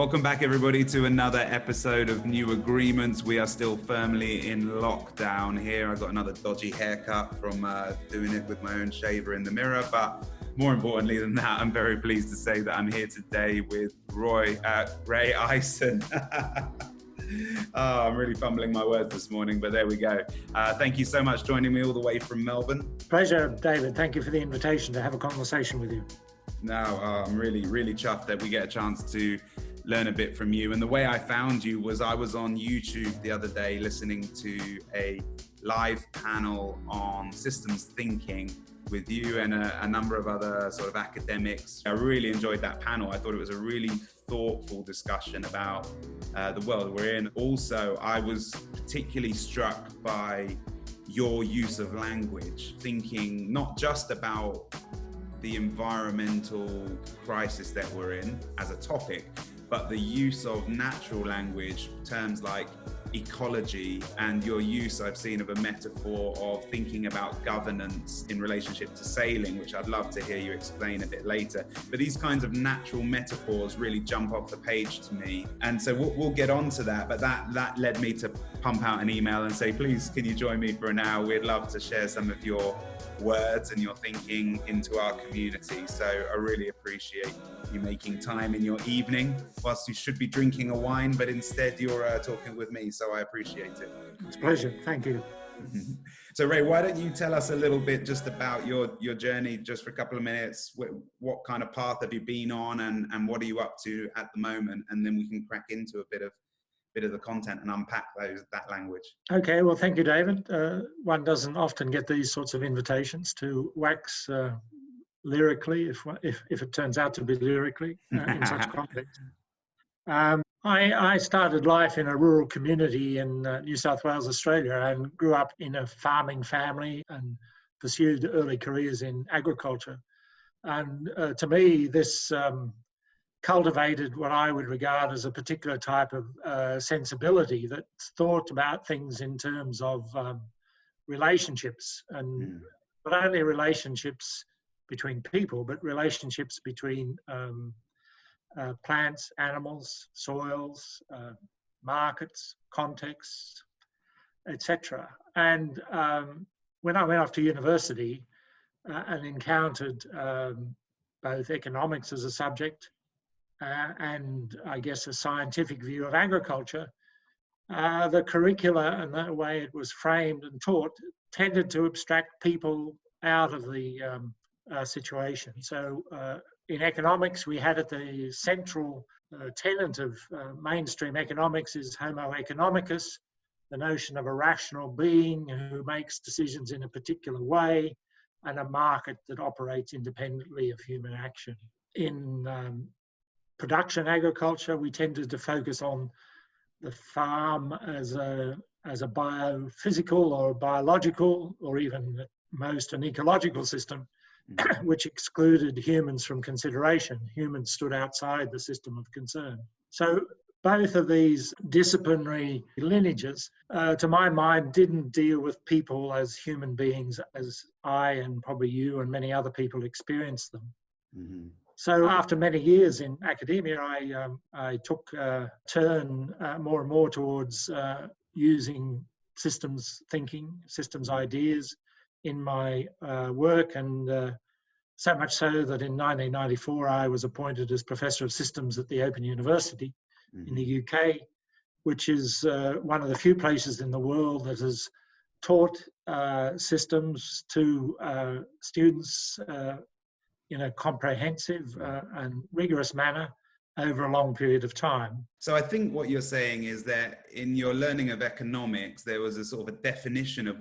Welcome back, everybody, to another episode of New Agreements. We are still firmly in lockdown here. I got another dodgy haircut from doing it with my own shaver in the mirror. But more importantly than that, I'm very pleased to say that I'm here today with Ray ISON. I'm really fumbling my words this morning, but there we go. Thank you so much for joining me all the way from Melbourne. Pleasure, David. Thank you for the invitation to have a conversation with you. No, I'm really chuffed that we get a chance to learn a bit from you. And the way I found you was I was on YouTube the other day listening to a live panel on systems thinking with you and a number of other sort of academics. I really enjoyed that panel. I thought it was a really thoughtful discussion about the world we're in. Also, I was particularly struck by your use of language, thinking not just about the environmental crisis that we're in as a topic, but the use of natural language, terms like ecology, and your use I've seen of a metaphor of thinking about governance in relationship to sailing, which I'd love to hear you explain a bit later. But these kinds of natural metaphors really jump off the page to me. And so we'll get on to that, but that led me to pump out an email and say, please, can you join me for an hour? We'd love to share some of your words and your thinking into our community. So I really appreciate you making time in your evening, whilst you should be drinking a wine, but instead you're talking with me. So I appreciate it. It's a pleasure. Thank you. So Ray, why don't you tell us a little bit just about your journey, just for a couple of minutes? What kind of path have you been on, and what are you up to at the moment? And then we can crack into a bit of the content and unpack that language. Okay, well, thank you, David. One doesn't often get these sorts of invitations to wax lyrically, if it turns out to be lyrically in such context. I started life in a rural community in New South Wales, Australia, and grew up in a farming family and pursued early careers in agriculture. And to me, this cultivated what I would regard as a particular type of sensibility that thought about things in terms of relationships, and not only relationships between people, but relationships between plants, animals, soils, markets, contexts, etc. And when I went off to university and encountered both economics as a subject and I guess a scientific view of agriculture, the curricula and the way it was framed and taught tended to abstract people out of the situation. So in economics, we had at the central tenet of mainstream economics is Homo economicus, the notion of a rational being who makes decisions in a particular way, and a market that operates independently of human action. In production agriculture, we tended to focus on the farm as a biophysical or biological, or even at most an ecological system, which excluded humans from consideration. Humans stood outside the system of concern. So both of these disciplinary lineages, to my mind, didn't deal with people as human beings as I and probably you and many other people experienced them. Mm-hmm. So after many years in academia, I took a turn more and more towards using systems thinking, systems ideas in my work, and so much so that in 1994 I was appointed as Professor of Systems at the Open University in the UK, which is one of the few places in the world that has taught systems to students in a comprehensive and rigorous manner over a long period of time. So I think what you're saying is that in your learning of economics, there was a sort of a definition of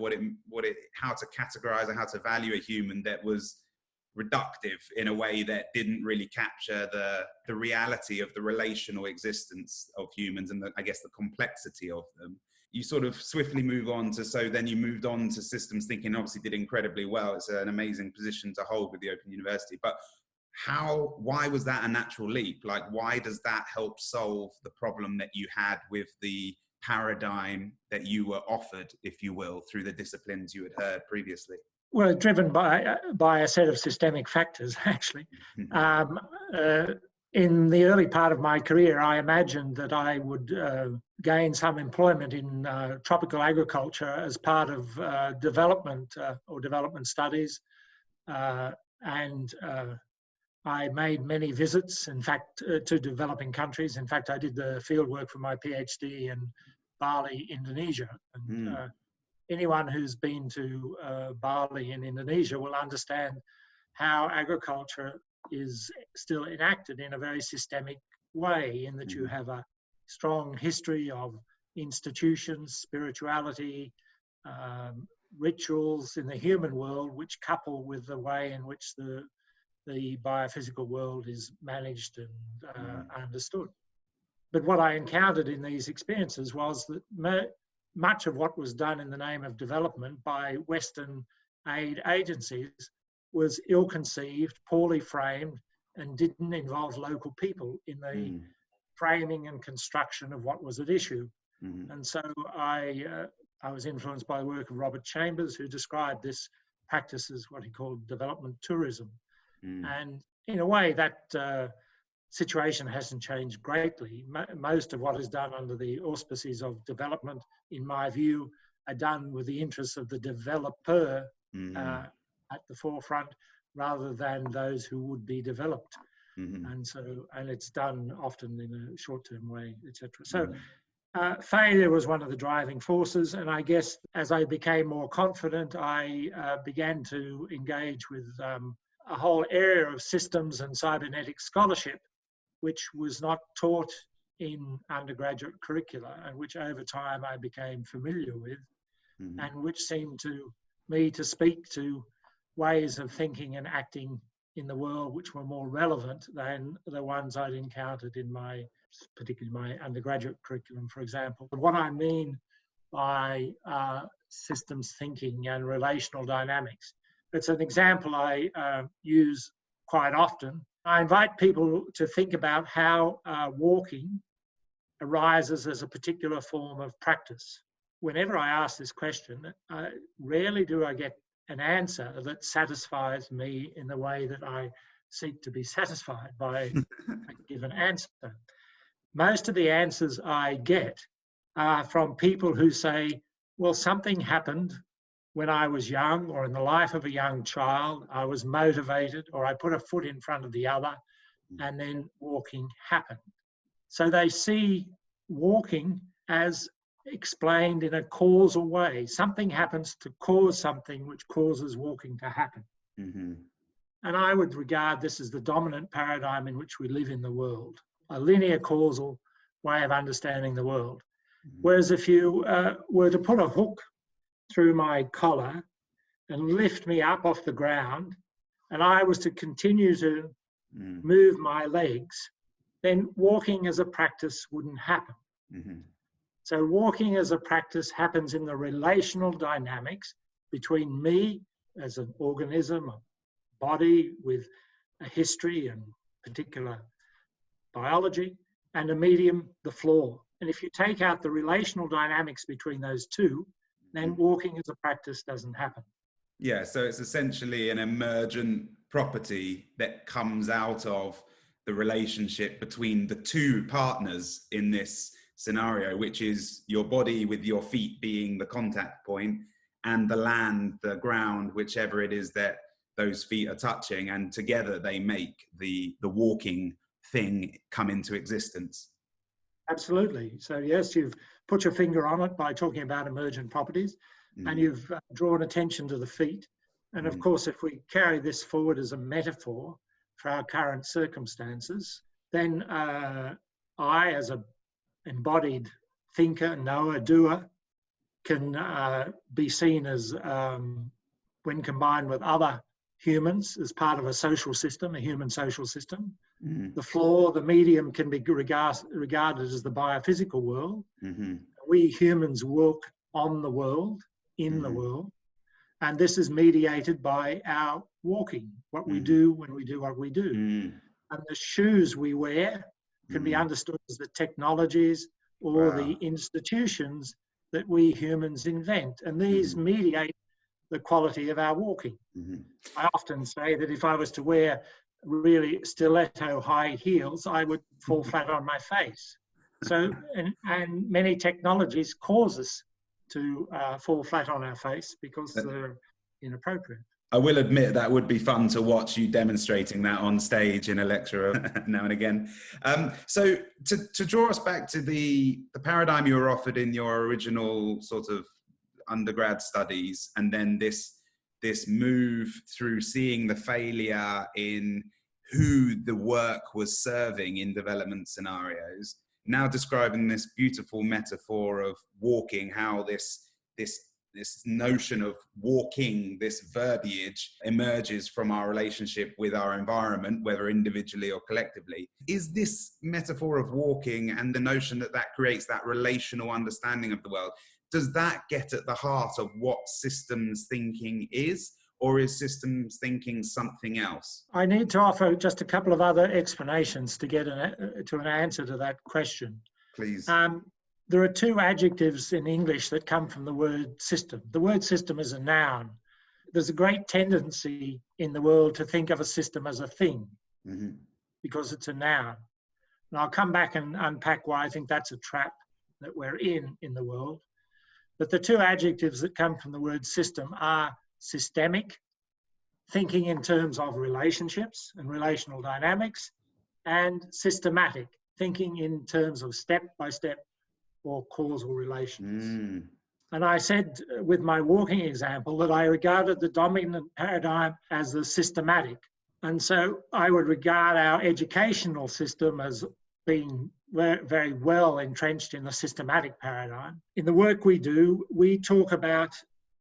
how to categorize and how to value a human that was reductive in a way that didn't really capture the reality of the relational existence of humans and I guess the complexity of them. You sort of swiftly move on then you moved on to systems thinking, obviously did incredibly well. It's an amazing position to hold with the Open University, but why was that a natural leap? Like, why does that help solve the problem that you had with the paradigm that you were offered, if you will, through the disciplines you had heard previously? Well, driven by a set of systemic factors, actually. In the early part of my career, I imagined that I would gain some employment in tropical agriculture as part of development or development studies. And I made many visits, in fact, to developing countries. In fact, I did the field work for my PhD in Bali, Indonesia. And anyone who's been to Bali in Indonesia will understand how agriculture is still enacted in a very systemic way, in that you have a strong history of institutions, spirituality, rituals in the human world, which couple with the way in which the biophysical world is managed and understood. But what I encountered in these experiences was that much of what was done in the name of development by Western aid agencies was ill-conceived, poorly framed, and didn't involve local people in the framing and construction of what was at issue. And so I was influenced by the work of Robert Chambers, who described this practice as what he called development tourism. And in a way, that situation hasn't changed greatly. Most of what is done under the auspices of development, in my view, are done with the interests of the developer at the forefront, rather than those who would be developed. And it's done often in a short-term way, etc. So failure was one of the driving forces, and I guess as I became more confident, I began to engage with a whole area of systems and cybernetic scholarship, which was not taught in undergraduate curricula, and which over time I became familiar with, and which seemed to me to speak to ways of thinking and acting in the world which were more relevant than the ones I'd encountered in particularly my undergraduate curriculum, for example. What I mean by systems thinking and relational dynamics, it's an example I use quite often. I invite people to think about how walking arises as a particular form of practice. Whenever I ask this question, rarely do I get an answer that satisfies me in the way that I seek to be satisfied by a given answer. Most of the answers I get are from people who say, well, something happened when I was young, or in the life of a young child, I was motivated, or I put a foot in front of the other, and then walking happened. So they see walking as explained in a causal way. Something happens to cause something which causes walking to happen. And I would regard this as the dominant paradigm in which we live in the world, a linear causal way of understanding the world. Whereas if you were to put a hook through my collar and lift me up off the ground, and I was to continue to move my legs, then walking as a practice wouldn't happen. So walking as a practice happens in the relational dynamics between me as an organism, a body with a history and particular biology, and a medium, the floor. And if you take out the relational dynamics between those two, then walking as a practice doesn't happen. Yeah, so it's essentially an emergent property that comes out of the relationship between the two partners in this scenario, which is your body with your feet being the contact point, and the land, the ground, whichever it is that those feet are touching, and together they make the walking thing come into existence. Absolutely. So yes, you've put your finger on it by talking about emergent properties, and you've drawn attention to the feet. And of course, if we carry this forward as a metaphor for our current circumstances, then I, as an embodied thinker, knower, doer, can be seen as, when combined with other humans, as part of a social system, a human social system. The floor, the medium, can be regarded as the biophysical world. We humans walk on the world, in the world, and this is mediated by our walking, what we do when we do what we do. And the shoes we wear can be understood as the technologies or the institutions that we humans invent, and these mediate the quality of our walking. I often say that if I was to wear really stiletto high heels, I would fall flat on my face. So, and many technologies cause us to fall flat on our face because they're inappropriate. I will admit that would be fun to watch you demonstrating that on stage in a lecture now and again. So to draw us back to the paradigm you were offered in your original sort of undergrad studies, and then this move through seeing the failure in who the work was serving in development scenarios, now describing this beautiful metaphor of walking, how this notion of walking, this verbiage emerges from our relationship with our environment, whether individually or collectively. Is this metaphor of walking and the notion that that creates that relational understanding of the world, does that get at the heart of what systems thinking is, or is systems thinking something else? I need to offer just a couple of other explanations to get to an answer to that question. Please. There are two adjectives in English that come from the word system. The word system is a noun. There's a great tendency in the world to think of a system as a thing because it's a noun. And I'll come back and unpack why I think that's a trap that we're in the world. But the two adjectives that come from the word system are systemic, thinking in terms of relationships and relational dynamics, and systematic, thinking in terms of step-by-step or causal relations. And I said with my walking example that I regarded the dominant paradigm as the systematic. And so I would regard our educational system as being very well entrenched in the systematic paradigm. In the work we do, we talk about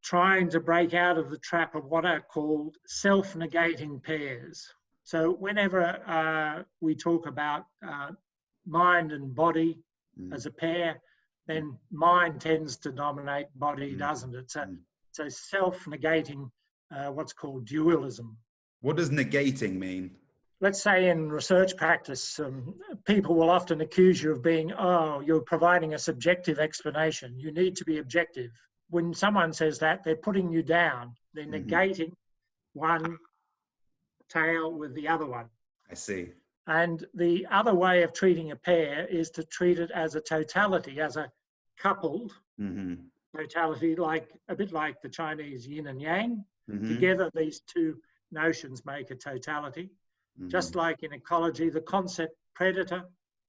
trying to break out of the trap of what are called self-negating pairs. So whenever we talk about mind and body as a pair, then mind tends to dominate, body doesn't. It's a self-negating, what's called dualism. What does negating mean? Let's say in research practice, people will often accuse you of being, you're providing a subjective explanation. You need to be objective. When someone says that, they're putting you down. They're negating one tail with the other one. I see. And the other way of treating a pair is to treat it as a totality, as a coupled totality, a bit like the Chinese yin and yang. Together, these two notions make a totality. Just like in ecology, the concept predator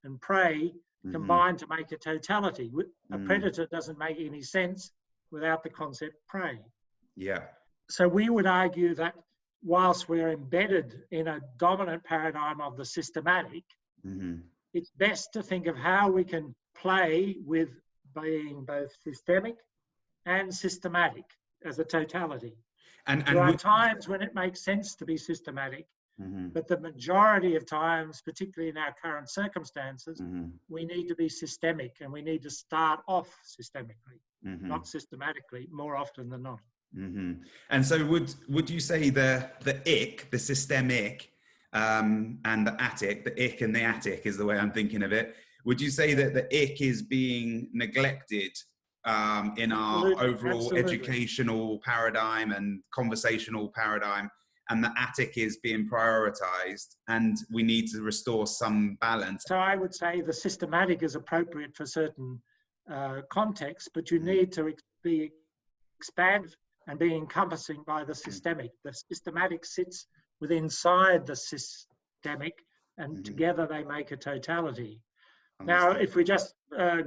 and prey combine to make a totality. A predator doesn't make any sense without the concept prey. Yeah. So we would argue that whilst we're embedded in a dominant paradigm of the systematic, it's best to think of how we can play with being both systemic and systematic as a totality. And there are times when it makes sense to be systematic, but the majority of times, particularly in our current circumstances, we need to be systemic, and we need to start off systemically, not systematically, more often than not. And so would you say the ick, the systemic, and the attic, the ick and the attic is the way I'm thinking of it. Would you say that the ick is being neglected in our overall educational paradigm and conversational paradigm, and the attic is being prioritized, and we need to restore some balance? So I would say the systematic is appropriate for certain contexts, but you need to be expanded and be encompassing by the systemic. The systematic sits inside the systemic, and together they make a totality. Now, if we just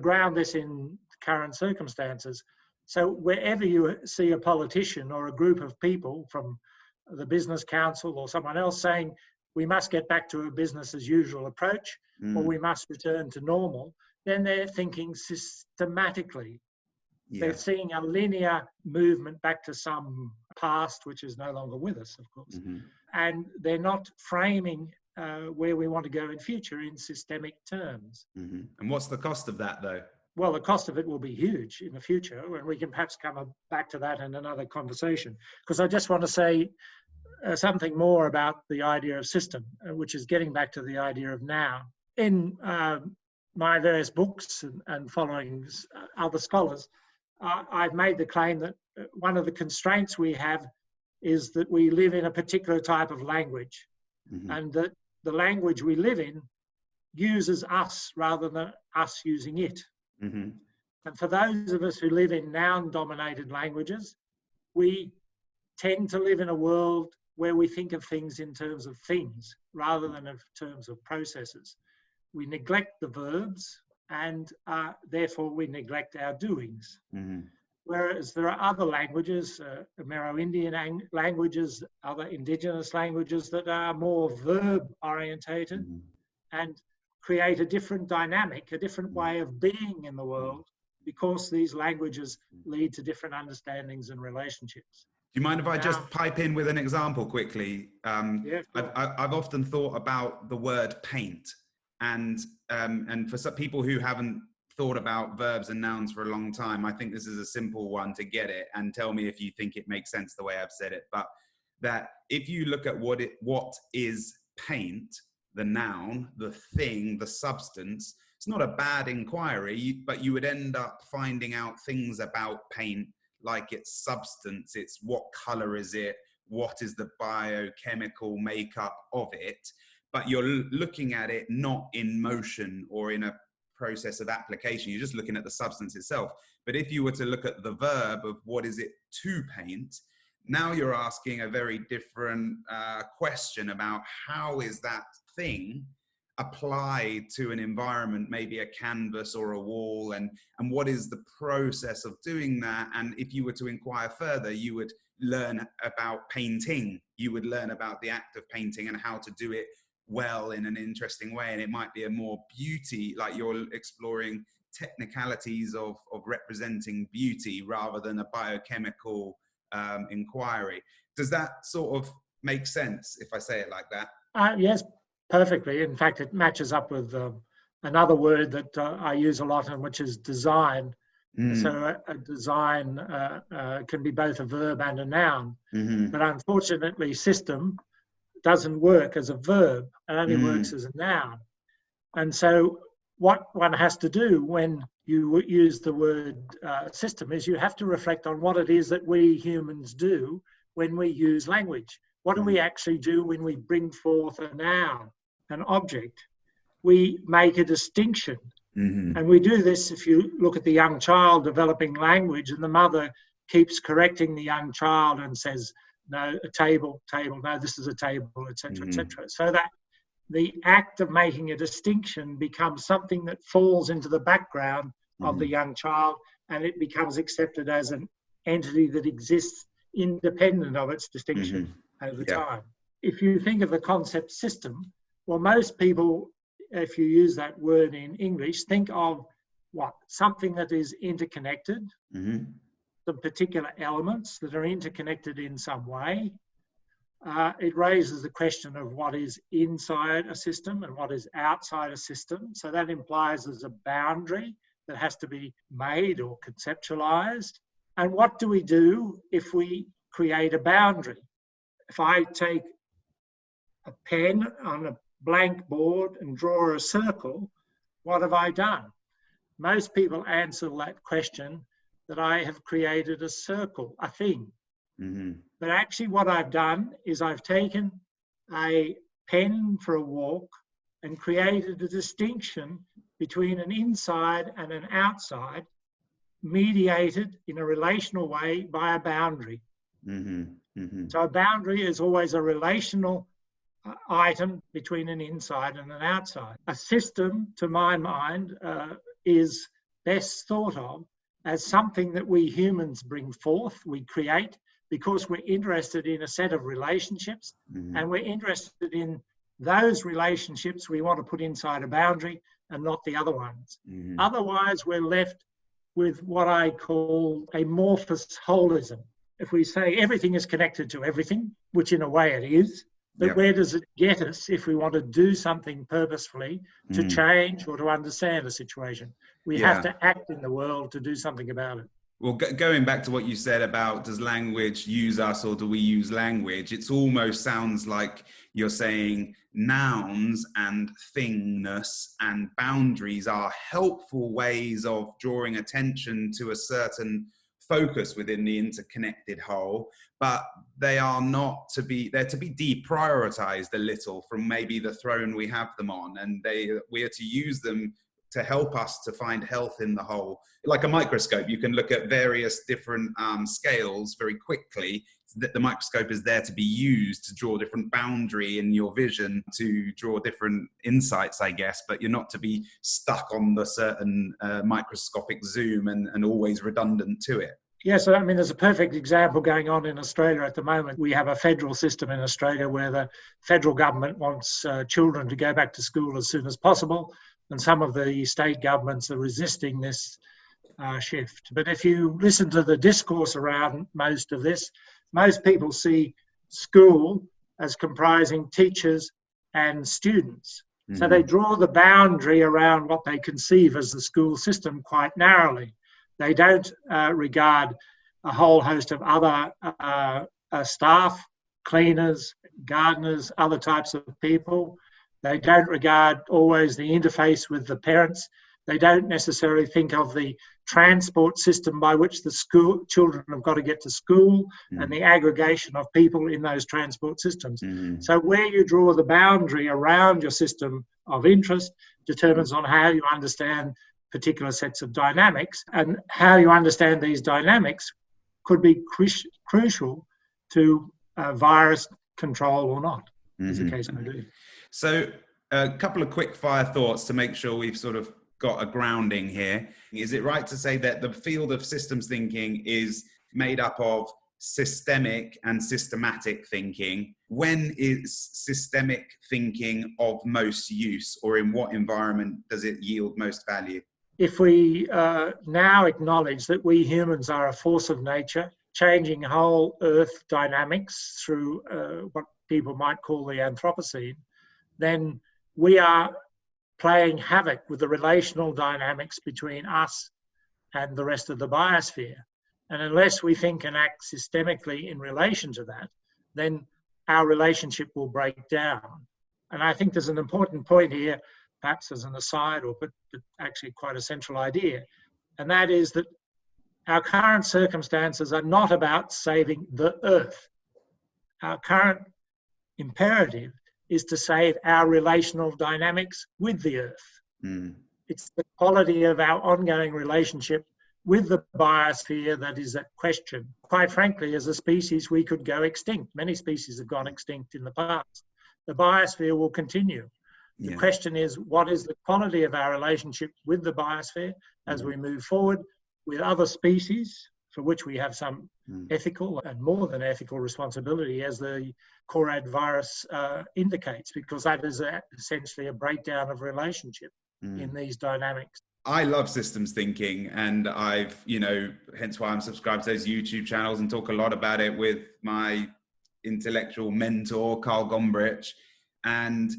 ground this in current circumstances, so wherever you see a politician or a group of people from the business council or someone else saying, we must get back to a business as usual approach, or we must return to normal, then they're thinking systematically. They're seeing a linear movement back to some past, which is no longer with us, of course. And they're not framing where we want to go in future in systemic terms. And what's the cost of that, though? Well, the cost of it will be huge in the future, and we can perhaps come back to that in another conversation. Because I just want to say something more about the idea of system, which is getting back to the idea of now. In my various books and following other scholars, I've made the claim that one of the constraints we have is that we live in a particular type of language. and that the language we live in uses us rather than us using it. And for those of us who live in noun-dominated languages, we tend to live in a world where we think of things in terms of things rather than in terms of processes. We neglect the verbs, and therefore we neglect our doings. Whereas there are other languages, Amero-Indian languages, other indigenous languages that are more verb-orientated and create a different dynamic, a different way of being in the world, because these languages lead to different understandings and relationships. Do you mind if I just pipe in with an example quickly? Yeah, sure. I've often thought about the word paint, and for some people who haven't thought about verbs and nouns for a long time, I think this is a simple one to get it, and tell me if you think it makes sense the way I've said it. But that if you look at what is paint, the noun, the thing, the substance, it's not a bad inquiry, but you would end up finding out things about paint, like its substance, it's what color is it, what is the biochemical makeup of it, but you're looking at it not in motion or in a process of application, you're just looking at the substance itself. But if you were to look at the verb of what is it to paint, now you're asking a very different question about how is that thing applied to an environment, maybe a canvas or a wall, and what is the process of doing that. And if you were to inquire further, you would learn about painting, you would learn about the act of painting and how to do it well in an interesting way. And it might be a more beauty, like you're exploring technicalities of representing beauty rather than a biochemical inquiry. Does that sort of make sense if I say it like that? Yes, perfectly. In fact, it matches up with another word that I use a lot, and which is design. So a design can be both a verb and a noun. But unfortunately, system doesn't work as a verb. It only works as a noun. And so what one has to do when you use the word system is you have to reflect on what it is that we humans do when we use language. What do we actually do when we bring forth a noun, an object? We make a distinction. And we do this if you look at the young child developing language, and the mother keeps correcting the young child and says, no, a table, no, this is a table, etc., etc. So that the act of making a distinction becomes something that falls into the background of the young child, and it becomes accepted as an entity that exists independent of its distinction over time. If you think of the concept system, well, most people, if you use that word in English, think of what? Something that is interconnected, some particular elements that are interconnected in some way. It raises the question of what is inside a system and what is outside a system. So that implies there's a boundary that has to be made or conceptualized. And what do we do if we create a boundary? If I take a pen on a blank board and draw a circle, what have I done? Most people answer that question that I have created a circle, a thing. But actually what I've done is I've taken a pen for a walk and created a distinction between an inside and an outside, mediated in a relational way by a boundary. So a boundary is always a relational item between an inside and an outside. A system, to my mind, is best thought of as something that we humans bring forth, we create, because we're interested in a set of relationships, and we're interested in those relationships we want to put inside a boundary and not the other ones. Otherwise, we're left with what I call amorphous holism. If we say everything is connected to everything, which in a way it is, but where does it get us if we want to do something purposefully to change or to understand a situation? We have to act in the world to do something about it. Well, going back to what you said about does language use us or do we use language? It almost sounds like you're saying nouns and thingness and boundaries are helpful ways of drawing attention to a certain focus within the interconnected whole, but they are not to be, they're to be deprioritized a little from maybe the throne we have them on, and we are to use them to help us to find health in the whole. Like a microscope, you can look at various different scales very quickly. The microscope is there to be used to draw different boundary in your vision, to draw different insights, I guess, but you're not to be stuck on the certain microscopic zoom and always redundant to it. Yes, I mean, there's a perfect example going on in Australia at the moment. We have a federal system in Australia where the federal government wants children to go back to school as soon as possible, and some of the state governments are resisting this shift. But if you listen to the discourse around most of this, most people see school as comprising teachers and students. Mm-hmm. So they draw the boundary around what they conceive as the school system quite narrowly. They don't regard a whole host of other staff, cleaners, gardeners, other types of people. They don't regard always the interface with the parents. They don't necessarily think of the transport system by which the children have got to get to school, and the aggregation of people in those transport systems. So where you draw the boundary around your system of interest determines on how you understand particular sets of dynamics, and how you understand these dynamics could be crucial to virus control or not, as the case may be. So a couple of quick fire thoughts to make sure we've sort of got a grounding here. Is it right to say that the field of systems thinking is made up of systemic and systematic thinking? When is systemic thinking of most use, or in what environment does it yield most value? If we now acknowledge that we humans are a force of nature, changing whole Earth dynamics through what people might call the Anthropocene, then we are playing havoc with the relational dynamics between us and the rest of the biosphere. And unless we think and act systemically in relation to that, then our relationship will break down. And I think there's an important point here, perhaps as an aside, but actually quite a central idea. And that is that our current circumstances are not about saving the Earth. Our current imperative is to save our relational dynamics with the Earth. It's the quality of our ongoing relationship with the biosphere that is at question. Quite frankly, as a species, we could go extinct. Many species have gone extinct in the past. The biosphere will continue. The question is, what is the quality of our relationship with the biosphere as we move forward with other species, for which we have some ethical and more than ethical responsibility, as the Corad virus indicates, because that is essentially a breakdown of relationship in these dynamics. I love systems thinking, and I've, hence why I'm subscribed to those YouTube channels and talk a lot about it with my intellectual mentor, Carl Gombrich. And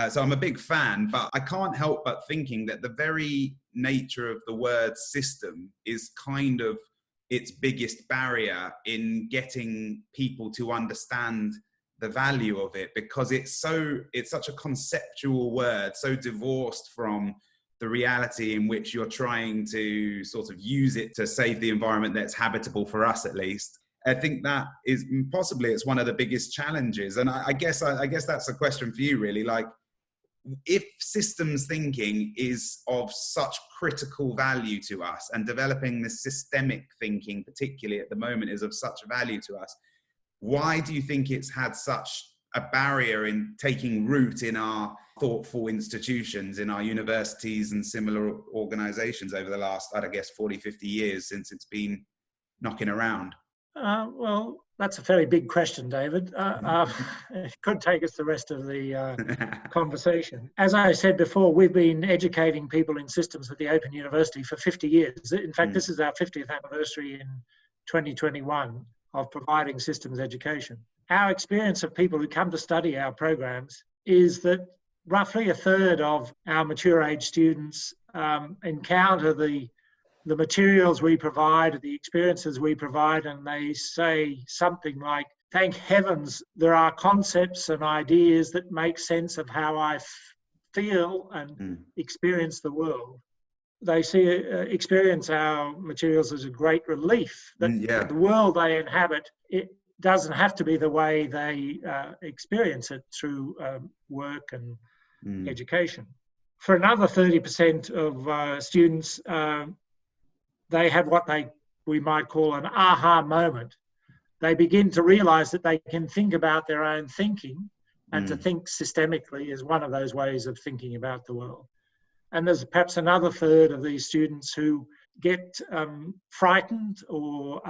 so I'm a big fan, but I can't help but thinking that the very nature of the word system is kind of its biggest barrier in getting people to understand the value of it, because it's such a conceptual word, so divorced from the reality in which you're trying to sort of use it to save the environment that's habitable for us, at least. I think that is possibly, it's one of the biggest challenges. And I guess that's a question for you, really. Like, if systems thinking is of such critical value to us, and developing this systemic thinking, particularly at the moment, is of such value to us, why do you think it's had such a barrier in taking root in our thoughtful institutions, in our universities and similar organizations over the last, I guess, 40, 50 years since it's been knocking around? Well, that's a fairly big question, David. It could take us the rest of the conversation. As I said before, we've been educating people in systems at the Open University for 50 years. In fact, this is our 50th anniversary in 2021 of providing systems education. Our experience of people who come to study our programs is that roughly a third of our mature age students encounter the materials we provide, the experiences we provide, and they say something like, thank heavens there are concepts and ideas that make sense of how I feel and experience the world. they experience our materials as a great relief that Yeah. the world they inhabit, it doesn't have to be the way they experience it through work and education. For another 30% of students, they have what we might call an aha moment. They begin to realize that they can think about their own thinking, and to think systemically is one of those ways of thinking about the world. And there's perhaps another third of these students who get frightened or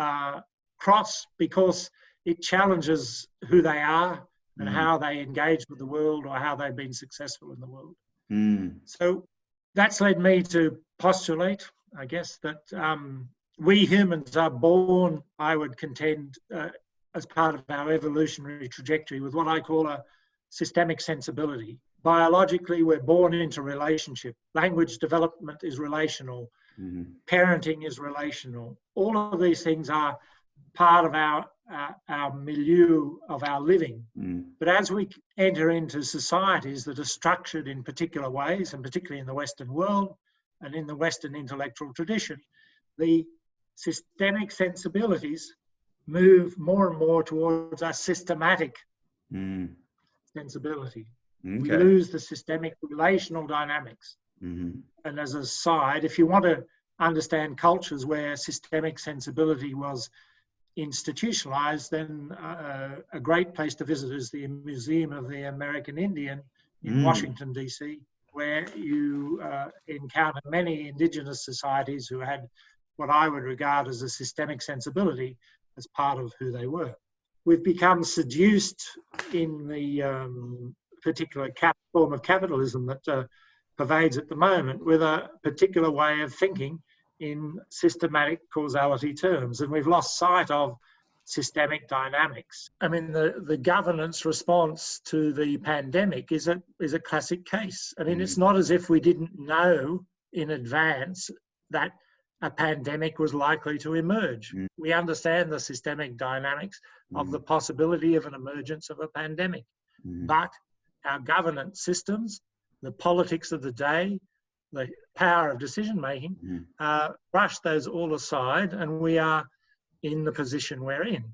cross because it challenges who they are and how they engage with the world or how they've been successful in the world. So that's led me to postulate, I guess, that we humans are born, I would contend, as part of our evolutionary trajectory with what I call a systemic sensibility. Biologically, we're born into relationship. Language development is relational. Parenting is relational. All of these things are part of our milieu of our living. But as we enter into societies that are structured in particular ways, and particularly in the Western world and in the Western intellectual tradition, the systemic sensibilities move more and more towards a systematic sensibility. We lose the systemic relational dynamics. And as a side, if you want to understand cultures where systemic sensibility was institutionalized, then a great place to visit is the Museum of the American Indian in Washington, D.C., where you encounter many indigenous societies who had what I would regard as a systemic sensibility as part of who they were. We've become seduced in the particular form of capitalism that pervades at the moment with a particular way of thinking in systematic causality terms, and we've lost sight of systemic dynamics. I mean, the governance response to the pandemic is a classic case. I mean, it's not as if we didn't know in advance that a pandemic was likely to emerge. We understand the systemic dynamics of the possibility of an emergence of a pandemic, but our governance systems, the politics of the day, the power of decision-making, brush those all aside, and we are in the position we're in.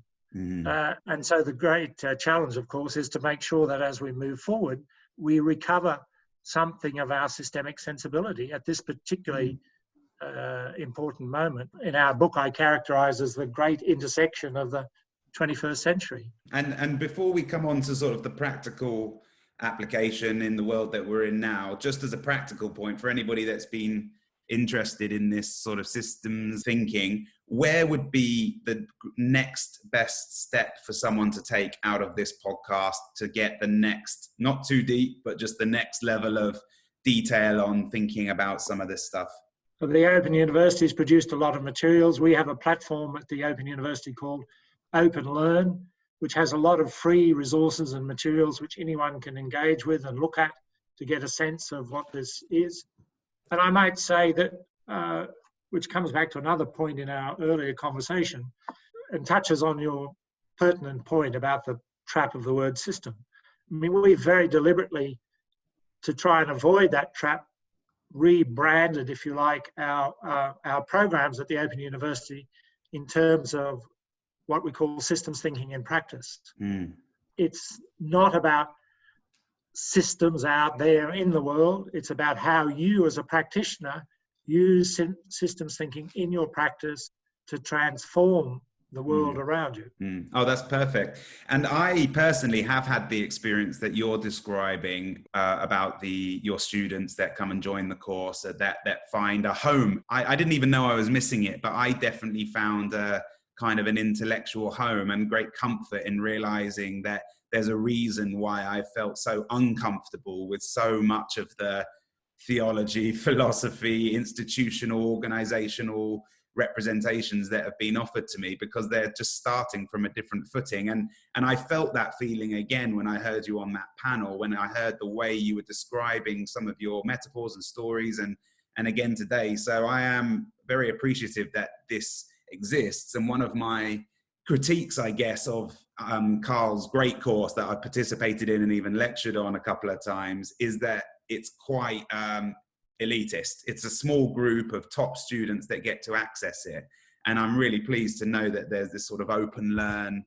And so the great challenge, of course, is to make sure that as we move forward, we recover something of our systemic sensibility at this particularly important moment. In our book, I characterise as the great intersection of the 21st century. And before we come on to sort of the practical application in the world that we're in now, just as a practical point for anybody that's been interested in this sort of systems thinking, where would be the next best step for someone to take out of this podcast to get the next, not too deep, but just the next level of detail on thinking about some of this stuff? So the Open University has produced a lot of materials. We have a platform at the Open University called Open Learn, which has a lot of free resources and materials which anyone can engage with and look at to get a sense of what this is. And I might say that, which comes back to another point in our earlier conversation and touches on your pertinent point about the trap of the word system. I mean, we very deliberately, to try and avoid that trap, rebranded, if you like, our programs at the Open University in terms of what we call systems thinking in practice. It's not about systems out there in the world. It's about how you as a practitioner use systems thinking in your practice to transform the world around you. Oh, that's perfect. And I personally have had the experience that you're describing about your students that come and join the course, that find a home. I didn't even know I was missing it, but I definitely found kind of an intellectual home and great comfort in realizing that there's a reason why I felt so uncomfortable with so much of the theology, philosophy, institutional, organizational representations that have been offered to me, because they're just starting from a different footing. And I felt that feeling again when I heard you on that panel, when I heard the way you were describing some of your metaphors and stories, and again today. So I am very appreciative that this exists. And one of my critiques, I guess, of Carl's great course that I participated in and even lectured on a couple of times is that it's quite elitist. It's a small group of top students that get to access it. And I'm really pleased to know that there's this sort of open learn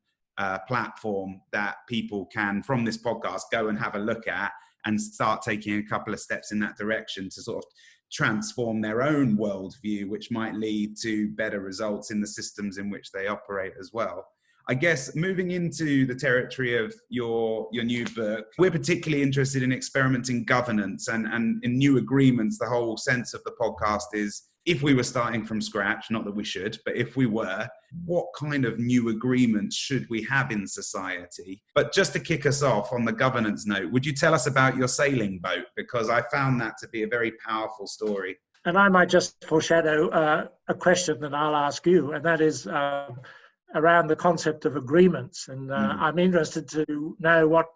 platform that people can, from this podcast, go and have a look at and start taking a couple of steps in that direction to sort of transform their own worldview, which might lead to better results in the systems in which they operate as well. I guess moving into the territory of your new book, we're particularly interested in experimenting governance and in new agreements. The whole sense of the podcast is, if we were starting from scratch, not that we should, but if we were, what kind of new agreements should we have in society? But just to kick us off on the governance note, would you tell us about your sailing boat? Because I found that to be a very powerful story. And I might just foreshadow a question that I'll ask you, and that is around the concept of agreements. And I'm interested to know what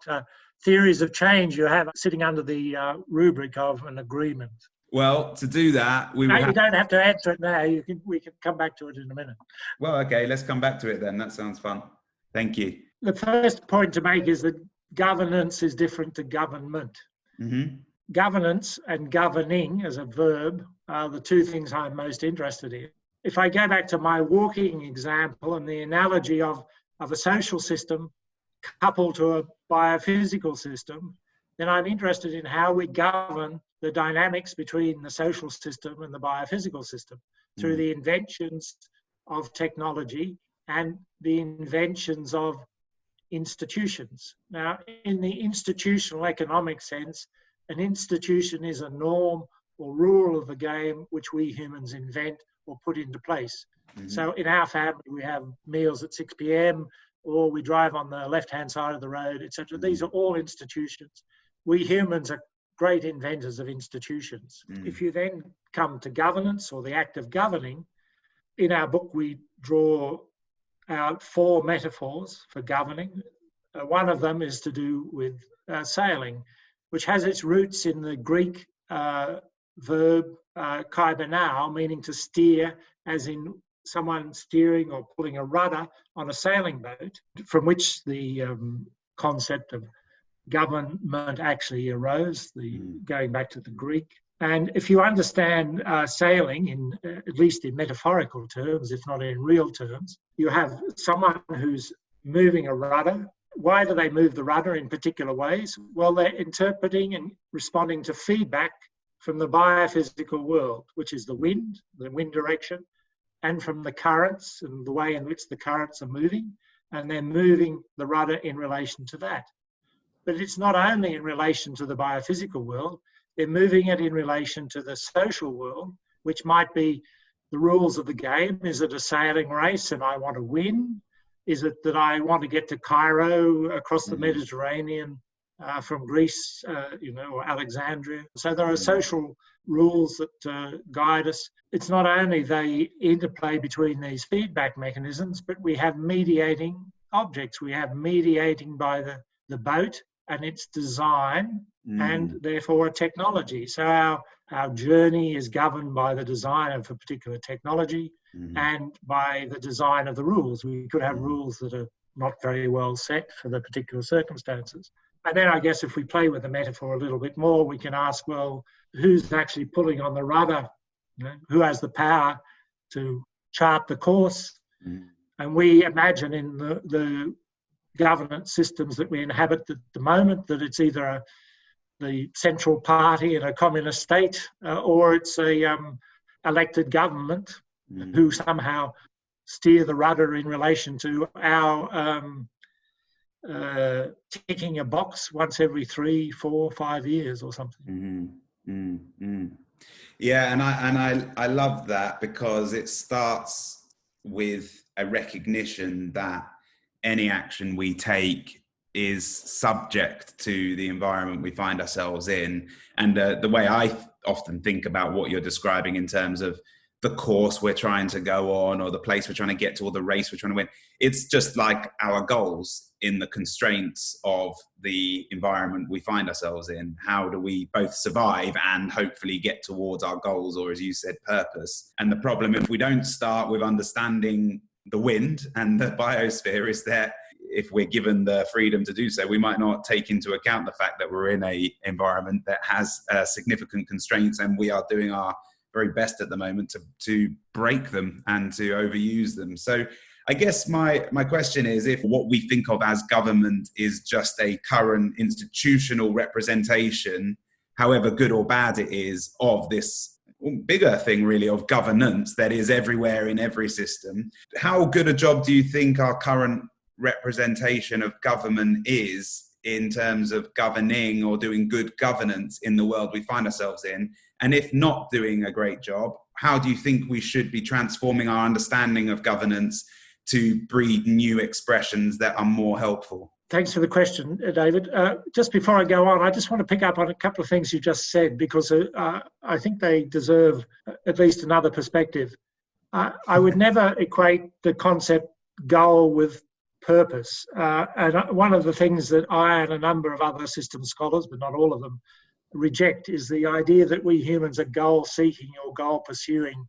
theories of change you have sitting under the rubric of an agreement. Well, to do that, you don't have to answer it now. We can come back to it in a minute. Well, okay, let's come back to it then. That sounds fun. Thank you. The first point to make is that governance is different to government. Mm-hmm. Governance and governing as a verb are the two things I'm most interested in. If I go back to my walking example and the analogy of a social system coupled to a biophysical system, then I'm interested in how we govern the dynamics between the social system and the biophysical system through the inventions of technology and the inventions of institutions. Now, in the institutional economic sense, an institution is a norm or rule of the game which we humans invent or put into place. Mm-hmm. So in our family, we have meals at 6 p.m. or we drive on the left-hand side of the road, etc. These are all institutions. We humans are great inventors of institutions. If you then come to governance or the act of governing, in our book we draw out 4 metaphors for governing. One of them is to do with sailing, which has its roots in the Greek verb kaibenao, meaning to steer, as in someone steering or pulling a rudder on a sailing boat, from which the concept of government actually arose, going back to the Greek. And if you understand sailing, at least in metaphorical terms, if not in real terms, you have someone who's moving a rudder. Why do they move the rudder in particular ways? Well, they're interpreting and responding to feedback from the biophysical world, which is the wind direction, and from the currents and the way in which the currents are moving, and they're moving the rudder in relation to that. But it's not only in relation to the biophysical world, they're moving it in relation to the social world, which might be the rules of the game. Is it a sailing race and I want to win? Is it that I want to get to Cairo across the Mediterranean from Greece, or Alexandria? So there are social rules that guide us. It's not only the interplay between these feedback mechanisms, but we have mediating objects. We have mediating by the boat and its design and therefore technology. So our journey is governed by the design of a particular technology and by the design of the rules. We could have rules that are not very well set for the particular circumstances. And then I guess if we play with the metaphor a little bit more, we can ask, well, who's actually pulling on the rudder? Who has the power to chart the course? And we imagine in the governance systems that we inhabit at the moment that it's either the central party in a communist state or it's a elected government who somehow steer the rudder in relation to our ticking a box once every 3, 4, 5 years or something. Yeah, and I love that because it starts with a recognition that any action we take is subject to the environment we find ourselves in. And the way I often think about what you're describing in terms of the course we're trying to go on or the place we're trying to get to or the race we're trying to win, it's just like our goals in the constraints of the environment we find ourselves in. How do we both survive and hopefully get towards our goals, or as you said, purpose? And the problem, if we don't start with understanding the wind and the biosphere, is that if we're given the freedom to do so, we might not take into account the fact that we're in a environment that has significant constraints, and we are doing our very best at the moment to break them and to overuse them. So I guess my question is, if what we think of as government is just a current institutional representation, however good or bad it is, of this bigger thing really of governance that is everywhere in every system, how good a job do you think our current representation of government is in terms of governing or doing good governance in the world we find ourselves in? And if not doing a great job, how do you think we should be transforming our understanding of governance to breed new expressions that are more helpful? Thanks for the question, David. Just before I go on, I just want to pick up on a couple of things you just said, because I think they deserve at least another perspective. I would never equate the concept goal with purpose. And one of the things that I and a number of other systems scholars, but not all of them, reject is the idea that we humans are goal-seeking or goal-pursuing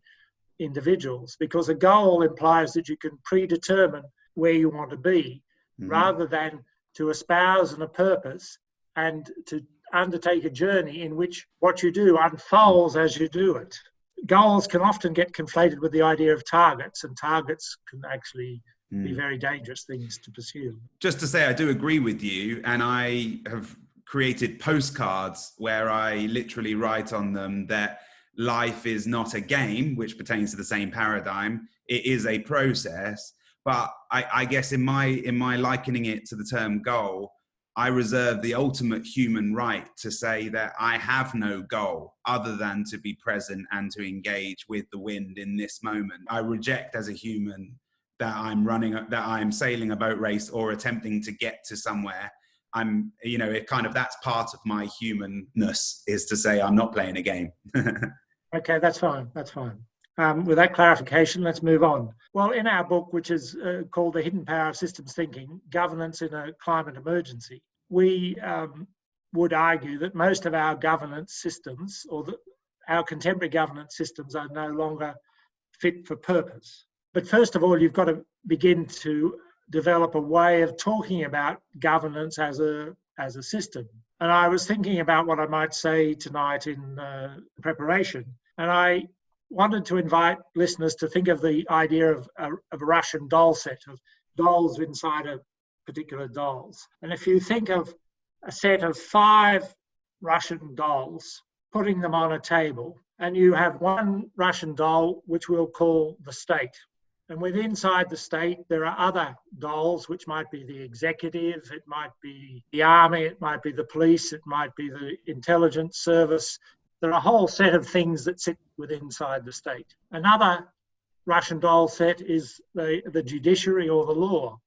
individuals, because a goal implies that you can predetermine where you want to be, rather than to espouse a purpose and to undertake a journey in which what you do unfolds as you do it. Goals can often get conflated with the idea of targets, and targets can actually be very dangerous things to pursue. Just to say, I do agree with you, and I have created postcards where I literally write on them that life is not a game, which pertains to the same paradigm. It is a process. But I guess in my likening it to the term goal, I reserve the ultimate human right to say that I have no goal other than to be present and to engage with the wind in this moment. I reject as a human that I'm sailing a boat race or attempting to get to somewhere. That's part of my humanness, is to say I'm not playing a game. Okay, that's fine. That's fine. With that clarification, let's move on. Well, in our book, which is called The Hidden Power of Systems Thinking, Governance in a Climate Emergency, we would argue that most of our governance systems, our contemporary governance systems, are no longer fit for purpose. But first of all, you've got to begin to develop a way of talking about governance as a system. And I was thinking about what I might say tonight in preparation, and I wanted to invite listeners to think of the idea of a Russian doll set, of dolls inside a particular dolls. And if you think of a set of 5 Russian dolls, putting them on a table, and you have one Russian doll which we'll call the state. And inside the state, there are other dolls, which might be the executive, it might be the army, it might be the police, it might be the intelligence service. There are a whole set of things that sit inside the state. Another Russian doll set is the judiciary or the law.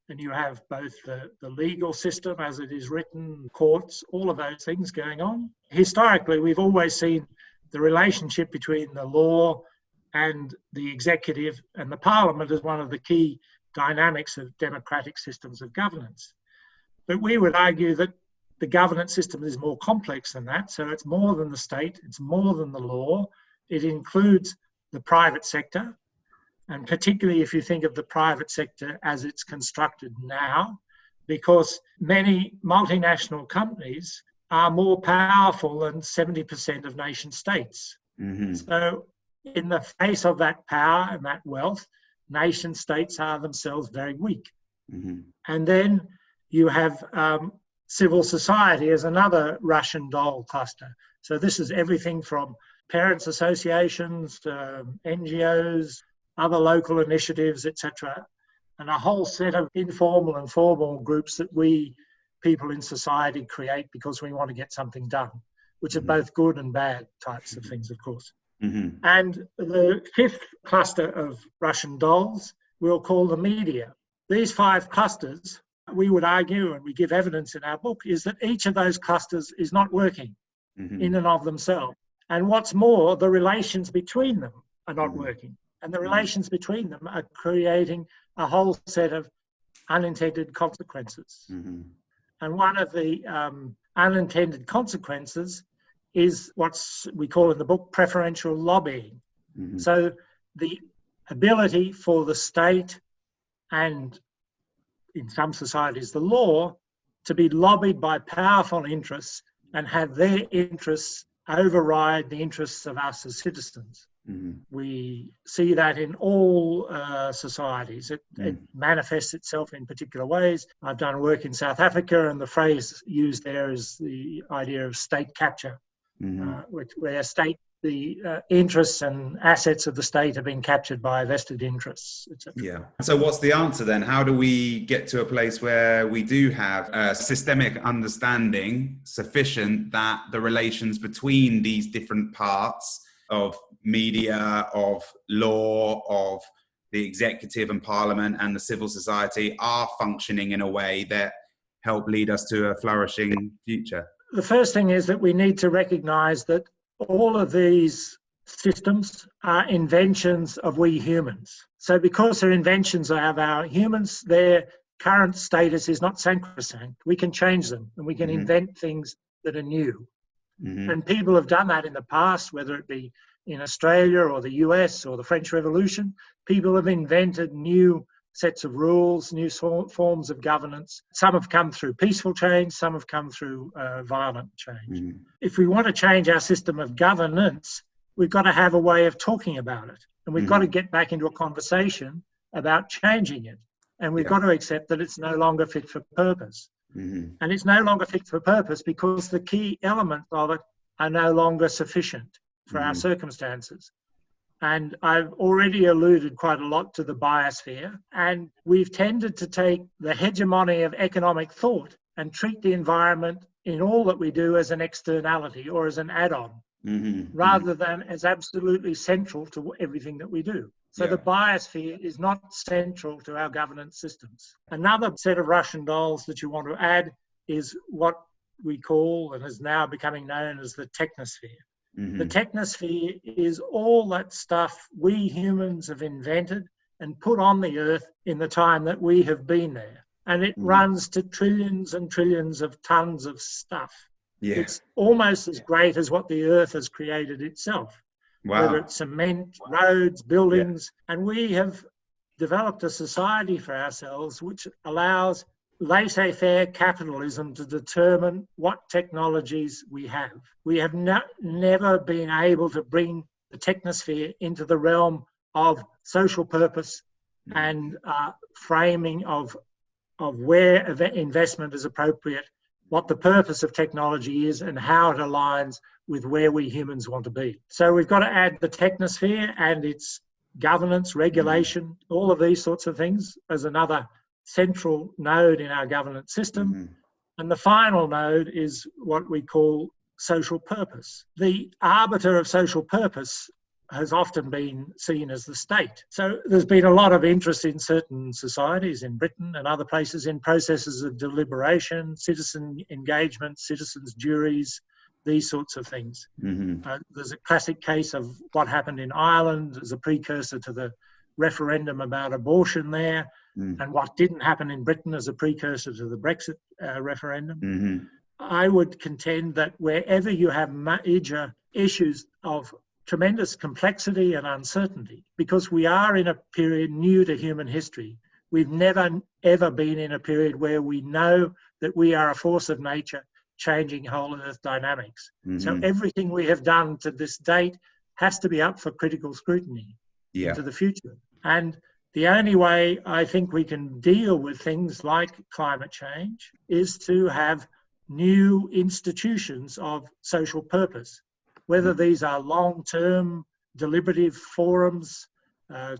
And you have both the legal system as it is written, courts, all of those things going on. Historically, we've always seen the relationship between the law and the executive and the parliament as one of the key dynamics of democratic systems of governance. But we would argue that the governance system is more complex than that. So it's more than the state, it's more than the law. It includes the private sector. And particularly if you think of the private sector as it's constructed now, because many multinational companies are more powerful than 70% of nation states. Mm-hmm. So in the face of that power and that wealth, nation states are themselves very weak. Mm-hmm. And then you have civil society as another Russian doll cluster. So this is everything from parents' associations, NGOs, other local initiatives, etc., and a whole set of informal and formal groups that we people in society create because we want to get something done, which are both good and bad types of things, of course. Mm-hmm. And the 5th cluster of Russian dolls we'll call the media. These 5 clusters, we would argue, and we give evidence in our book, is that each of those clusters is not working in and of themselves. And what's more, the relations between them are not working. And the relations between them are creating a whole set of unintended consequences. Mm-hmm. And one of the unintended consequences is what we call in the book preferential lobbying. Mm-hmm. So the ability for the state and in some societies, the law, to be lobbied by powerful interests and have their interests override the interests of us as citizens. Mm-hmm. We see that in all societies. It manifests itself in particular ways. I've done work in South Africa, and the phrase used there is the idea of state capture, where the interests and assets of the state have been captured by vested interests, etc. Yeah. So what's the answer then? How do we get to a place where we do have a systemic understanding sufficient that the relations between these different parts of media, of law, of the executive and parliament and the civil society are functioning in a way that help lead us to a flourishing future? The first thing is that we need to recognise that all of these systems are inventions of we humans. So because they're inventions of our humans, their current status is not sacrosanct. We can change them, and we can invent things that are new. And people have done that in the past, whether it be in Australia or the US or the French Revolution. People have invented new sets of rules, new forms of governance. Some have come through peaceful change, some have come through violent change. If we want to change our system of governance, we've got to have a way of talking about it. And we've got to get back into a conversation about changing it. And we've got to accept that it's no longer fit for purpose. And it's no longer fit for purpose because the key elements of it are no longer sufficient for our circumstances. And I've already alluded quite a lot to the biosphere, and we've tended to take the hegemony of economic thought and treat the environment in all that we do as an externality or as an add-on, rather than as absolutely central to everything that we do. So the biosphere is not central to our governance systems. Another set of Russian dolls that you want to add is what we call, and is now becoming known as, the technosphere. The technosphere is all that stuff we humans have invented and put on the earth in the time that we have been there. And it runs to trillions and trillions of tons of stuff. It's almost as great as what the earth has created itself. Whether it's cement, roads, buildings. And we have developed a society for ourselves which allows laissez-faire capitalism to determine what technologies we have. We have never been able to bring the technosphere into the realm of social purpose and framing of where investment is appropriate, what the purpose of technology is, and how it aligns with where we humans want to be. So we've got to add the technosphere and its governance, regulation, all of these sorts of things as another central node in our governance system. And the final node is what we call social purpose. The arbiter of social purpose has often been seen as the state. So there's been a lot of interest in certain societies in Britain and other places in processes of deliberation, citizen engagement, citizens' juries, these sorts of things. There's a classic case of what happened in Ireland as a precursor to the referendum about abortion there, and what didn't happen in Britain as a precursor to the Brexit referendum. I would contend that wherever you have major issues of tremendous complexity and uncertainty, because we are in a period new to human history. We've never, ever been in a period where we know that we are a force of nature changing whole earth dynamics. So everything we have done to this date has to be up for critical scrutiny into the future. And the only way I think we can deal with things like climate change is to have new institutions of social purpose, whether these are long-term deliberative forums,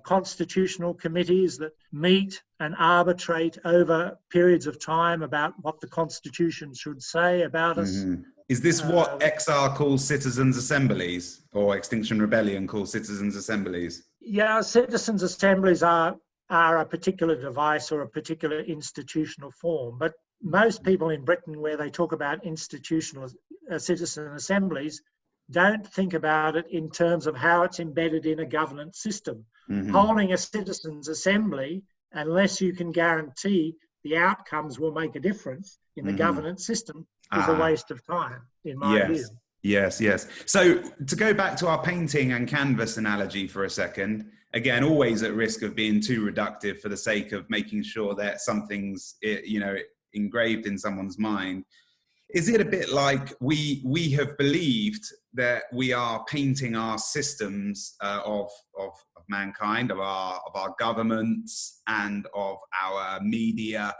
constitutional committees that meet and arbitrate over periods of time about what the Constitution should say about us. Is this what XR calls citizens' assemblies, or Extinction Rebellion calls citizens' assemblies? Yeah, citizens' assemblies are a particular device or a particular institutional form, but most people in Britain, where they talk about institutional citizen assemblies, don't think about it in terms of how it's embedded in a governance system. Holding a citizens' assembly, unless you can guarantee the outcomes will make a difference in the governance system, is a waste of time, in my view. Yes, yes. So to go back to our painting and canvas analogy for a second, again, always at risk of being too reductive for the sake of making sure that something's, engraved in someone's mind. Is it a bit like we have believed that we are painting our systems of mankind, of our governments, and of our media,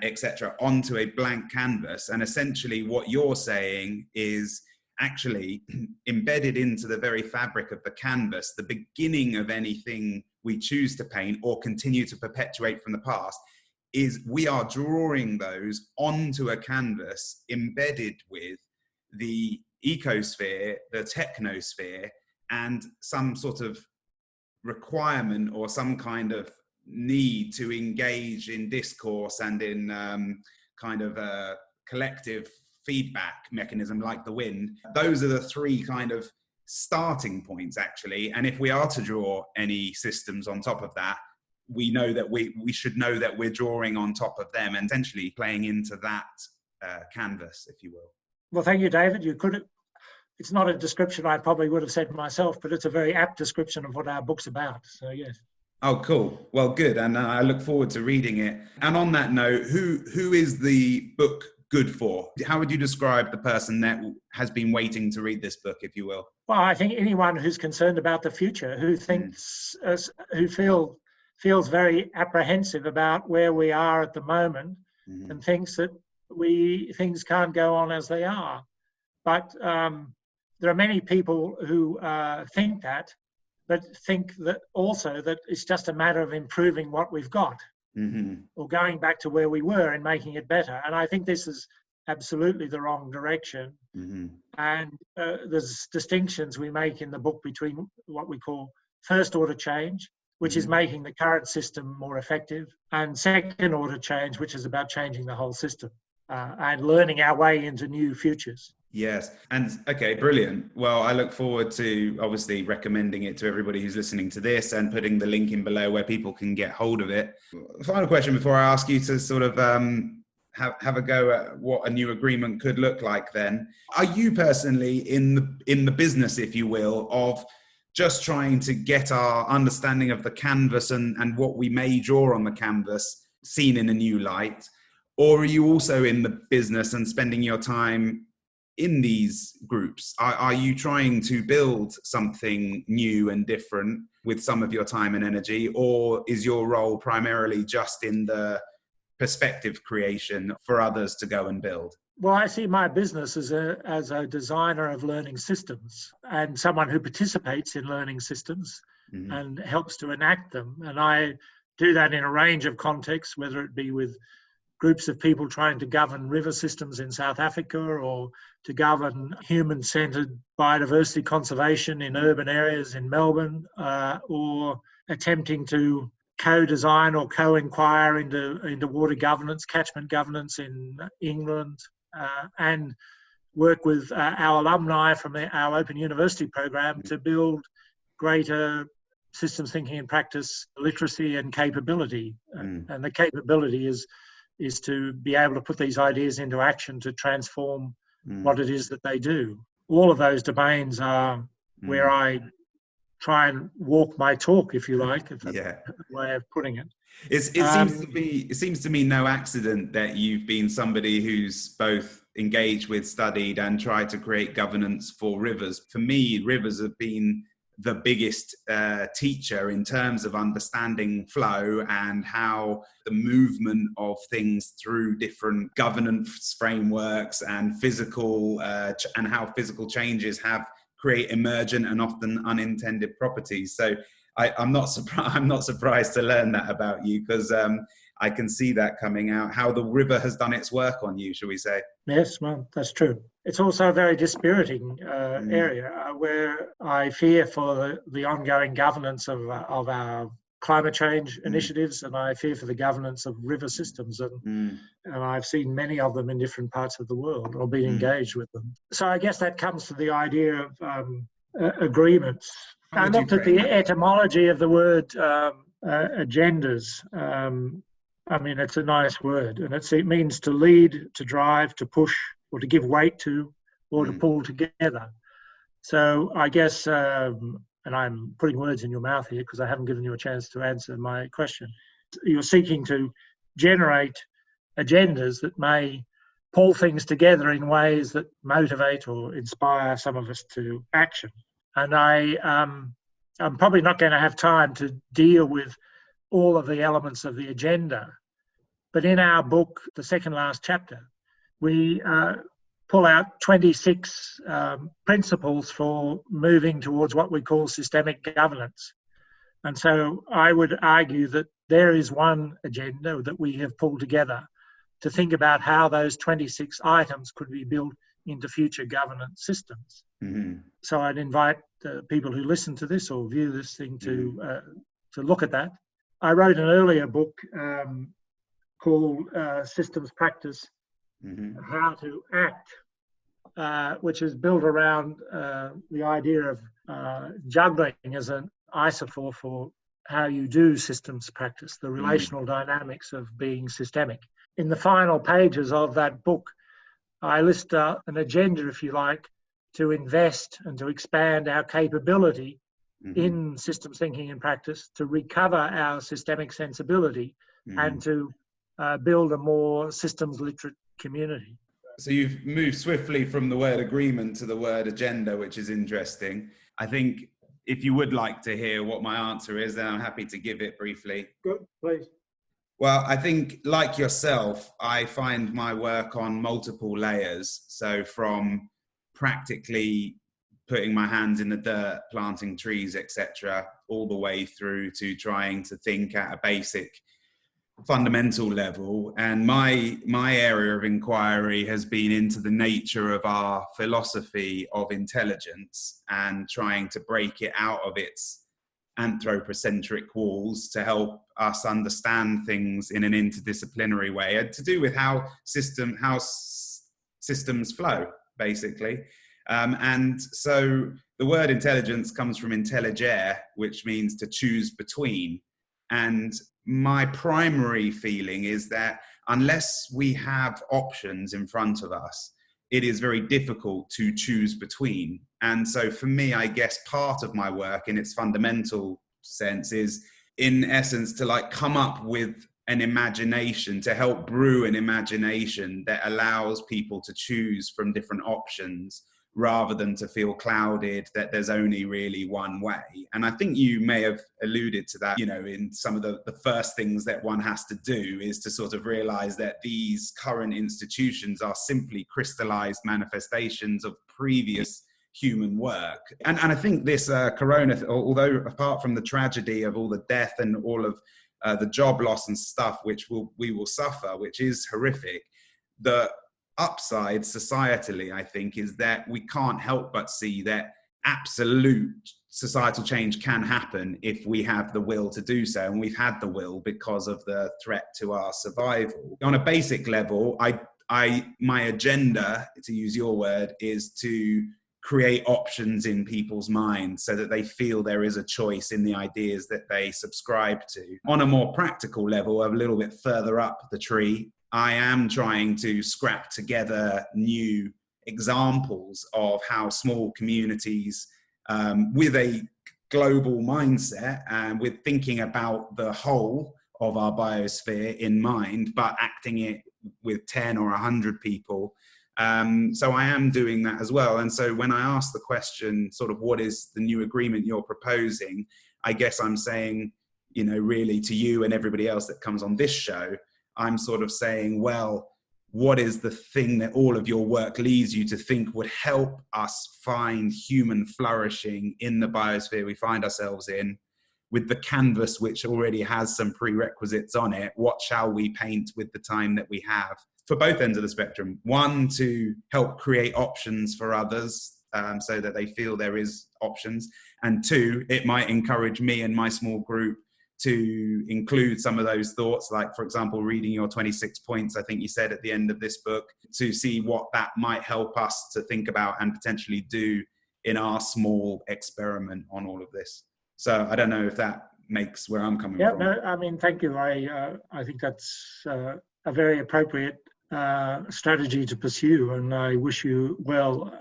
etc., onto a blank canvas? And essentially, what you're saying is actually embedded into the very fabric of the canvas, the beginning of anything we choose to paint or continue to perpetuate from the past, is we are drawing those onto a canvas embedded with the ecosphere, the technosphere, and some sort of requirement or some kind of need to engage in discourse and in kind of a collective feedback mechanism like the wind. Those are the three kind of starting points, actually. And if we are to draw any systems on top of that, we know that we should know that we're drawing on top of them and essentially playing into that canvas, if you will. Well, thank you, David. It's not a description I probably would have said myself, but it's a very apt description of what our book's about. So, yes. Oh, cool. Well, good. And I look forward to reading it. And on that note, who is the book good for? How would you describe the person that has been waiting to read this book, if you will? Well, I think anyone who's concerned about the future, who thinks, who feels very apprehensive about where we are at the moment, and thinks that things can't go on as they are. But there are many people who think that, but think that also that it's just a matter of improving what we've got, or going back to where we were and making it better. And I think this is absolutely the wrong direction. And there's distinctions we make in the book between what we call first order change, which is making the current system more effective, and second order change, which is about changing the whole system and learning our way into new futures. Yes. And okay, brilliant. Well, I look forward to obviously recommending it to everybody who's listening to this and putting the link in below where people can get hold of it. Final question before I ask you to sort of have a go at what a new agreement could look like then. Are you personally in the business, if you will, of just trying to get our understanding of the canvas and what we may draw on the canvas seen in a new light? Or are you also in the business and spending your time in these groups? Are you trying to build something new and different with some of your time and energy? Or is your role primarily just in the perspective creation for others to go and build? Well, I see my business as a designer of learning systems and someone who participates in learning systems and helps to enact them. And I do that in a range of contexts, whether it be with groups of people trying to govern river systems in South Africa, or to govern human-centred biodiversity conservation in urban areas in Melbourne, or attempting to co-design or co-inquire into water governance, catchment governance in England, and work with our alumni from our Open University program to build greater systems thinking and practice literacy and capability. And the capability is to be able to put these ideas into action to transform what it is that they do. All of those domains are where I try and walk my talk, if you like, if that's a way of putting it. It seems to me no accident that you've been somebody who's both engaged with, studied, and tried to create governance for rivers. For me, rivers have been the biggest teacher in terms of understanding flow and how the movement of things through different governance frameworks and physical and how physical changes create emergent and often unintended properties. So I'm not surprised to learn that about you, because I can see that coming out, how the river has done its work on you, shall we say. Yes, well, that's true. It's also a very dispiriting area where I fear for the ongoing governance of our climate change initiatives, and I fear for the governance of river systems. And I've seen many of them in different parts of the world, or been engaged with them. So I guess that comes to the idea of agreements. I looked at the etymology of the word agendas. I mean, it's a nice word, and it means to lead, to drive, to push, or to give weight to, or to pull together. So I guess, and I'm putting words in your mouth here because I haven't given you a chance to answer my question. You're seeking to generate agendas that may pull things together in ways that motivate or inspire some of us to action. And I'm probably not going to have time to deal with all of the elements of the agenda. But in our book, the second last chapter, we pull out 26 principles for moving towards what we call systemic governance. And so I would argue that there is one agenda that we have pulled together to think about how those 26 items could be built into future governance systems. Mm-hmm. So I'd invite people who listen to this or view this thing to look at that. I wrote an earlier book called Systems Practice, How to Act, which is built around the idea of juggling as an isophor for how you do systems practice, the relational dynamics of being systemic. In the final pages of that book, I list an agenda, if you like, to invest and to expand our capability in systems thinking and practice, to recover our systemic sensibility and to build a more systems literate community. So you've moved swiftly from the word agreement to the word agenda, which is interesting. I think if you would like to hear what my answer is, then I'm happy to give it briefly. Good, please. Well, I think, like yourself, I find my work on multiple layers. So from practically putting my hands in the dirt, planting trees, etc., all the way through to trying to think at a basic fundamental level. And my area of inquiry has been into the nature of our philosophy of intelligence and trying to break it out of its anthropocentric walls to help us understand things in an interdisciplinary way, and to do with how systems flow, basically. And so the word intelligence comes from intelligere, which means to choose between. And my primary feeling is that unless we have options in front of us, it is very difficult to choose between. And so for me, I guess part of my work in its fundamental sense is, in essence, to like come up with an imagination, to help brew an imagination that allows people to choose from different options rather than to feel clouded that there's only really one way. And I think you may have alluded to that, in some of the first things that one has to do is to sort of realize that these current institutions are simply crystallized manifestations of previous human work. And I think this corona, although apart from the tragedy of all the death and all of the job loss and stuff, which we will suffer, which is horrific, the upside societally, I think, is that we can't help but see that absolute societal change can happen if we have the will to do so. And we've had the will because of the threat to our survival. On a basic level, my agenda, to use your word, is to create options in people's minds so that they feel there is a choice in the ideas that they subscribe to. On a more practical level, a little bit further up the tree, I am trying to scrap together new examples of how small communities with a global mindset and with thinking about the whole of our biosphere in mind, but acting it with 10 or 100 people. So I am doing that as well. And so when I ask the question, sort of, what is the new agreement you're proposing? I guess I'm saying, really to you and everybody else that comes on this show, I'm sort of saying, well, what is the thing that all of your work leads you to think would help us find human flourishing in the biosphere we find ourselves in, with the canvas which already has some prerequisites on it? What shall we paint with the time that we have? For both ends of the spectrum. One, to help create options for others so that they feel there is options. And two, it might encourage me and my small group to include some of those thoughts, like, for example, reading your 26 points, I think you said at the end of this book, to see what that might help us to think about and potentially do in our small experiment on all of this. So I don't know if that makes where I'm coming from. No, I mean, thank you. I think that's a very appropriate strategy to pursue, and I wish you well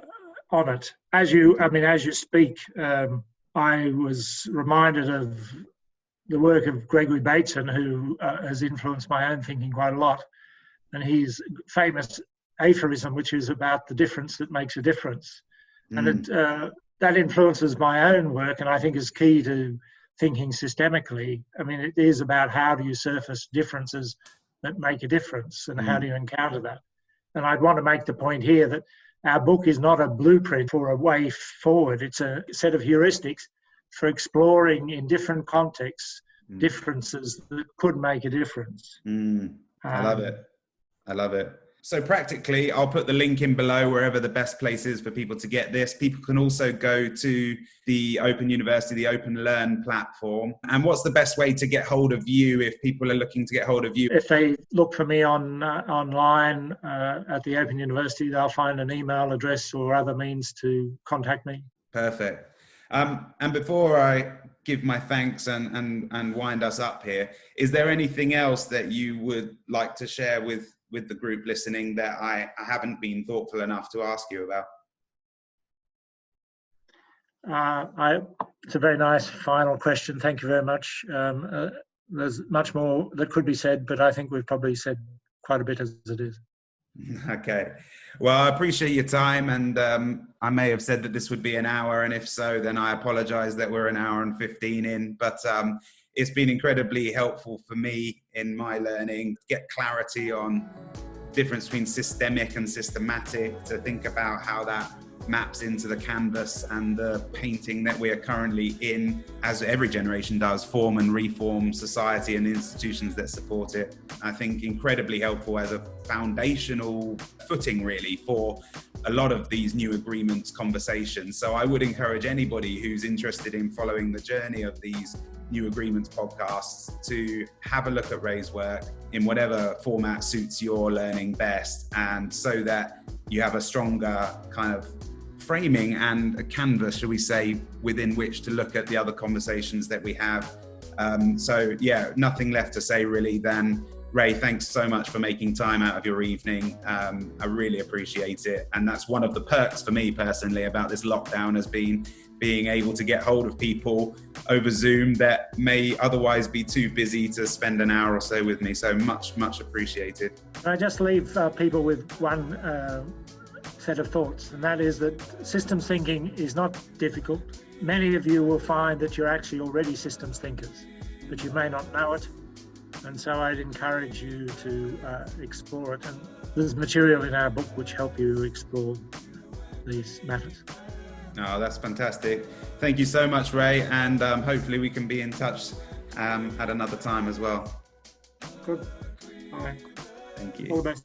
on it. As you speak, I was reminded of the work of Gregory Bateson, who has influenced my own thinking quite a lot, and his famous aphorism, which is about the difference that makes a difference. And that influences my own work, and I think is key to thinking systemically. I mean, it is about how do you surface differences that make a difference, and how do you encounter that. And I'd want to make the point here that our book is not a blueprint for a way forward. It's a set of heuristics for exploring in different contexts differences that could make a difference. I love it. I love it. So practically, I'll put the link in below wherever the best place is for people to get this. People can also go to the Open University, the Open Learn platform. And what's the best way to get hold of you if people are looking to get hold of you? If they look for me online at the Open University, they'll find an email address or other means to contact me. Perfect. And before I give my thanks and wind us up here, is there anything else that you would like to share with the group listening that I haven't been thoughtful enough to ask you about? It's a very nice final question. Thank you very much. There's much more that could be said, but I think we've probably said quite a bit as it is. Okay. Well, I appreciate your time, and I may have said that this would be an hour, and if so, then I apologize that we're an hour and 15 in, but it's been incredibly helpful for me in my learning, get clarity on the difference between systemic and systematic, to think about how that maps into the canvas and the painting that we are currently in, as every generation does, form and reform society and the institutions that support it. I think incredibly helpful as a foundational footing really for a lot of these new agreements conversations. So I would encourage anybody who's interested in following the journey of these new agreements podcasts to have a look at Ray's work in whatever format suits your learning best, and so that you have a stronger kind of framing and a canvas, shall we say, within which to look at the other conversations that we have. So yeah, nothing left to say really than, Ray, thanks so much for making time out of your evening. I really appreciate it. And that's one of the perks for me personally about this lockdown, has been being able to get hold of people over Zoom that may otherwise be too busy to spend an hour or so with me. So much, much appreciated. I just leave people with one set of thoughts, and that is that systems thinking is not difficult. Many of you will find that you're actually already systems thinkers, but you may not know it. And so I'd encourage you to explore it. And there's material in our book which help you explore these matters. Oh, that's fantastic. Thank you so much, Ray. And hopefully we can be in touch at another time as well. Good. All right. Thank you. All the best.